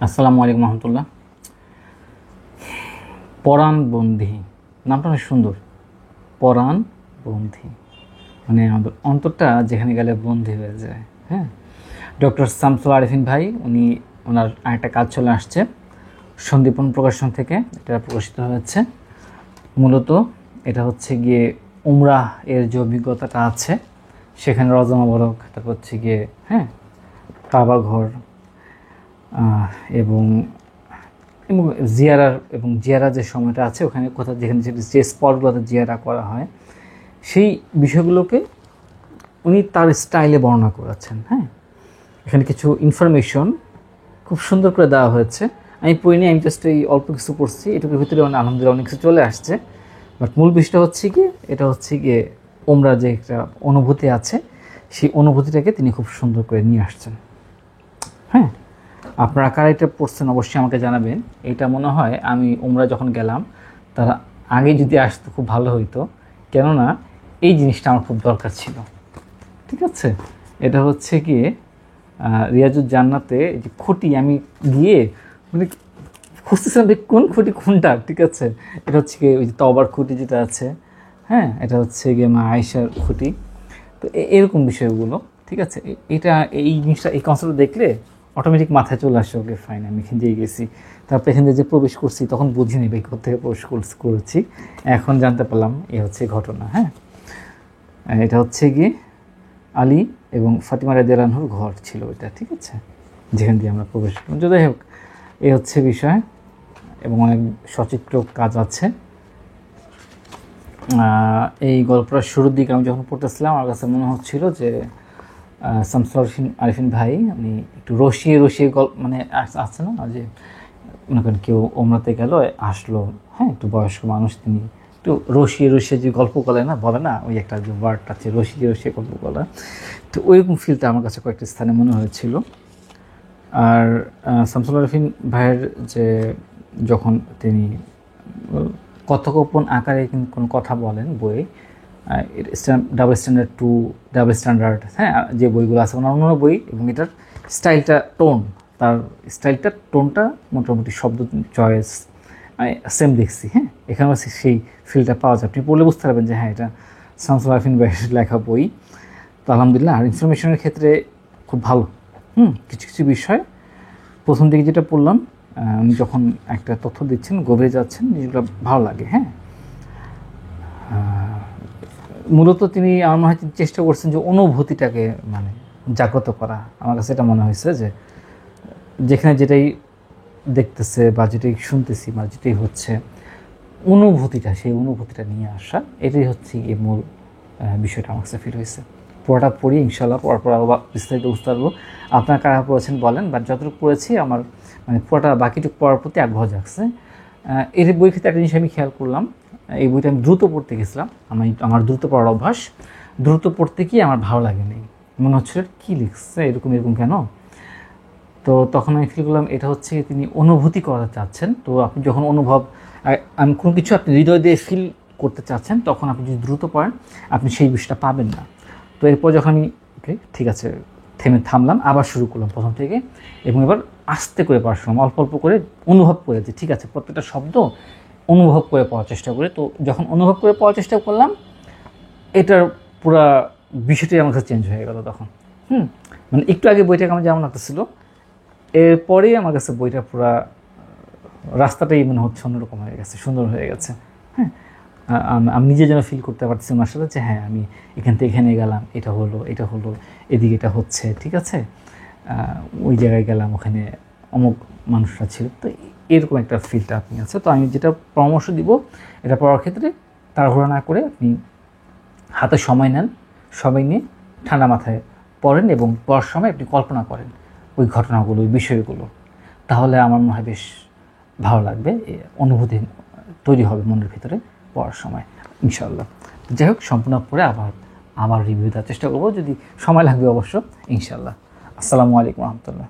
আসসালামু আলাইকুম রহমতুল্লাহ। পরাণবন্ধী নামটা অনেক সুন্দর। পরাণবন্ধী মানে আমাদের অন্তরটা যেখানে গেলে বন্দী হয়ে যায়। হ্যাঁ, ডক্টর শামসুল আরেফিন ভাই ওনার আরেকটা কাজ চলে আসছে সন্দীপন প্রকাশন থেকে, এটা প্রকাশিত হয়েছে। মূলত এটা হচ্ছে গিয়ে উমরাহ এর যে অভিজ্ঞতাটা আছে সেখানে রওজা মোবারক, তারপর হচ্ছে গিয়ে কাবা ঘর এবং জিয়ারা যে সময়টা আছে ওখানে কোথাও যেখানে যে স্পটগুলোতে জিয়ারা করা হয় সেই বিষয়গুলোকে উনি তার স্টাইলে বর্ণনা করেছেন। হ্যাঁ, এখানে কিছু ইনফরমেশন খুব সুন্দর করে দেওয়া হয়েছে। আমি পড়িনি, আমি জাস্ট এই অল্প কিছু পড়ছি, এটুকুর ভিতরে আলহামদুলিল্লাহ অনেক কিছু চলে আসছে। বাট মূল বিষয়টা হচ্ছে কি, এটা হচ্ছে গিয়ে ওমরা যে একটা অনুভূতি আছে সেই অনুভূতিটাকে তিনি খুব সুন্দর করে নিয়ে আসছেন। হ্যাঁ, আপনারা কারা এটা পড়ছেন অবশ্যই আমাকে জানাবেন। এটা মনে হয় আমি উমরা যখন গেলাম তারা আগে যদি আসতো খুব ভালো হইতো, কেননা এই জিনিসটা আমার খুব দরকার ছিল। ঠিক আছে, এটা হচ্ছে গিয়ে রিয়াজুল জান্নাতে যে খুঁটি, আমি গিয়ে মানে খুঁজতেছিলাম যে কোন খুঁটি কোনটা। ঠিক আছে, এটা হচ্ছে গিয়ে ওই যে তবার খুঁটি যেটা আছে, হ্যাঁ, এটা হচ্ছে গিয়ে মা আয়েশার খুঁটি। তো এরকম বিষয়গুলো, ঠিক আছে, এই জিনিসটা এই কনসেপ্টটা দেখলে অটোমেটিক মাথায় চলে আসে, ওকে ফাইন আমি এখান দিয়ে গেছি। তারপর এখান থেকে যে প্রবেশ করছি তখন বুঝিনি ভাই কোথেকে প্রবেশ করেছি, এখন জানতে পারলাম এ হচ্ছে ঘটনা। হ্যাঁ, এটা হচ্ছে গিয়ে আলী এবং ফাতিমা রাদিয়াল্লাহু আনহুর ঘর ছিল এটা, ঠিক আছে, যেখান দিয়ে আমরা প্রবেশ করলাম। যাই হোক, এই হচ্ছে বিষয় এবং অনেক সচিত্র কাজ আছে। এই গল্পটা শুরুর দিকে আমি যখন পড়তেছিলাম আমার কাছে মনে হচ্ছিল যে শামসুল আরেফিন ভাই উনি একটু রসিয়ে গল্প মানে আছে না, যে মনে করেন কেউ ওমরাতে গেল আসলো, হ্যাঁ, একটু বয়স্ক মানুষ, তিনি একটু রসিয়ে যে গল্প বলে না ওই একটা যে ওয়ার্ডটা আছে রসিয়ে গল্প বলা, তো ওইরকম ফিলটা আমার কাছে কয়েকটি স্থানে মনে হয়েছিল। আর শামসুল আরেফিন ভাইয়ের যে যখন তিনি কথোপকথন আকারে কোনো কথা বলেন বইয়ে, double standard to double standard, হ্যাঁ, যে বইগুলো আছে অন্য বই, এবং এটার টোনটা মোটামুটি শব্দ চয়েস সেম দেখছি। হ্যাঁ, এখানেও সেই ফিলটা পাওয়া যায়, আপনি পড়লে বুঝতে পারবেন যে হ্যাঁ এটা শামসুল আরেফিন ভাইয়ের লেখা বই। তো আলহামদুলিল্লাহ, আর ইনফরমেশনের ক্ষেত্রে খুব ভালো। কিছু বিষয় প্রথম দিকে যেটা পড়লাম, উনি যখন একটা তথ্য দিচ্ছেন গভীরে যাচ্ছেন, যেগুলো ভালো লাগে। হ্যাঁ, মূলত তিনি আমার মনে হয় চেষ্টা করছেন যে অনুভূতিটাকে মানে জাগ্রত করা। আমার কাছে এটা মনে হয়েছে যে যেখানে যেটাই দেখতেছে বা যেটাই শুনতেছি বা যেটাই হচ্ছে সেই অনুভূতিটা নিয়ে আসা, এটাই হচ্ছে এই মূল বিষয়টা আমার কাছে ফিল হয়েছে। পড়াটা পড়ি ইনশাল্লাহ, পড়ার আবার বিস্তারিত বুঝতে পারবো। আপনারা কারা পড়েছেন বলেন, বা যতটুকু পড়েছি আমার মানে পড়াটা বাকিটুকু পড়ার প্রতি আগ্রহ জাগছে। এর বই ক্ষেত্রে একটা জিনিস আমি খেয়াল করলাম, এই বইটা আমি দ্রুত পড়তে গেছিলাম, আমার দ্রুত পড়ার অভ্যাস। দ্রুত পড়তে গিয়ে আমার ভালো লাগেনি, মনে হচ্ছিল কী লিখছে এরকম কেন। তো তখন আমি ফিল করলাম এটা হচ্ছে তিনি অনুভূতি করা চাচ্ছেন। তো আপনি যখন আমি কোনো কিছু আপনি হৃদয় দিয়ে ফিল করতে চাচ্ছেন, তখন আপনি যদি দ্রুত পড়েন আপনি সেই বিষয়টা পাবেন না। তো এরপর যখন আমি ঠিক আছে থামলাম, আবার শুরু করলাম প্রথম থেকে, এবং এবার আস্তে করে পড়া শুনলাম, অল্প অল্প করে অনুভব করে, যে ঠিক আছে প্রত্যেকটা শব্দ অনুভব করে পড়ার চেষ্টা করে। তো যখন অনুভব করে পড়ার চেষ্টা করলাম, এটার পুরা বিষয়টাই আমার কাছে চেঞ্জ হয়ে গেল তখন। মানে একটু আগে বইটাকে আমার যেমন লাগতেছিল, এরপরেই আমার কাছে বইটা পুরা রাস্তাটাই মনে হচ্ছে অন্যরকম হয়ে গেছে, সুন্দর হয়ে গেছে। হ্যাঁ, আমি নিজে যেন ফিল করতে পারছি ওনার সাথে যে হ্যাঁ আমি এখান থেকে এখানে গেলাম, এটা হলো এদিকে এটা হচ্ছে, ঠিক আছে, ওই জায়গায় গেলাম ওখানে অমুক মানুষরা ছিল। তো এরকম একটা ফিলটা আপনি আছে। তো আমি যেটা পরামর্শ দিব, এটা পড়ার ক্ষেত্রে তাড়াহুড়া না করে আপনি হাতে সময় নেন, সময় নিয়ে ঠান্ডা মাথায় পড়েন, এবং পড়ার সময় আপনি কল্পনা করেন ওই ঘটনাগুলো, ওই বিষয়গুলো, তাহলে আমার মনে হয় বেশ ভালো লাগবে, অনুভূতি তৈরি হবে মনের ভিতরে পড়ার সময় ইনশাআল্লাহ। যাই হোক, সম্পূর্ণ পড়ে আবার রিভিউ দেওয়ার চেষ্টা করবো, যদি সময় লাগবে অবশ্য ইনশাআল্লাহ। আসসালামু আলাইকুম রহমতুল্লাহ।